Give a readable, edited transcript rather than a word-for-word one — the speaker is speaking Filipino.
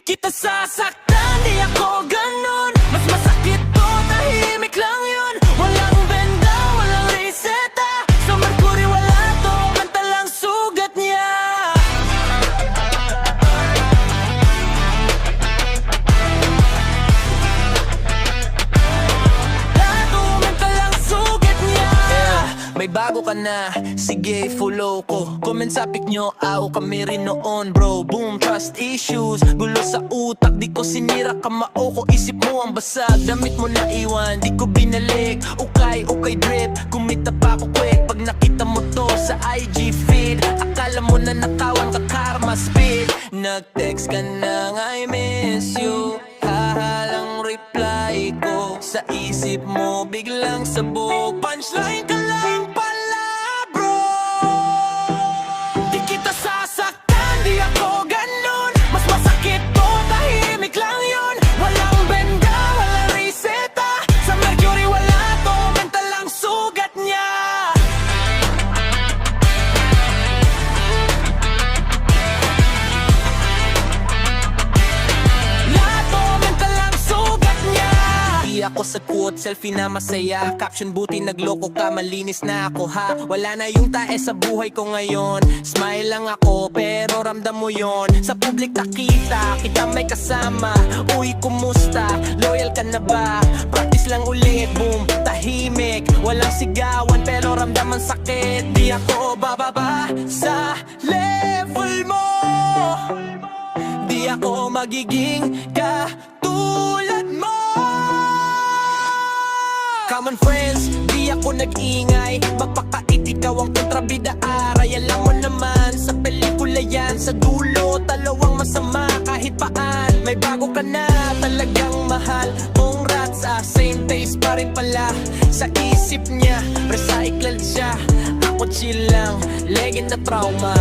kita sasaktan, di ako ganon. Mas masakit to, tahimik lang yun. Walang benda, walang reseta. Sa merkury wala to, mental lang sugat niya. Lato, mental lang sugat niya. May bago ka na, sige follow ko. Comment sa pic nyo, kami rin noon bro. Boom, trust issues, gulo sa utak. Di ko sinira kamao ko, isip mo ang basag. Damit mo na iwan, di ko binalik. Okay drip, kumita pa ako quick. Pag nakita mo to sa IG feed, akala mo na nakawan ka karma speed. Nag-text ka nang I miss you, hahalang reply ko. Sa isip mo biglang sabog, punchline ka lang pala bro. Di kita sasaktan, di ako ganon. Mas masakit to, tahimik lang yun. Walang benda, walang reseta. Sa mercury wala to, mental lang sugat niya. Lato, mental lang sugat niya. Di ako sa quote, selfie na masaya. Caption buti nagloko ka, malinis na ako ha. Wala na yung tae sa buhay ko ngayon. Smile lang ako, pero ramdam mo yon. Sa public nakita, kita may kasama. Uy, kumusta? Loyal ka na ba? Practice lang ulit, boom, tahimik. Walang sigawan, pero ramdam ang sakit. Di ako bababa sa level mo. Di ako magiging katulad mo. Common friends, di ako nag-ingay. Magpakait, ikaw ang kontrabida aray. Alam mo naman, sa pelikula yan. Sa dulo, talawang masama kahit paan. May bago ka na, talagang mahal. Mong rats, same taste pa rin pala. Sa isip niya, recycled siya. Ako chill lang, legend na trauma.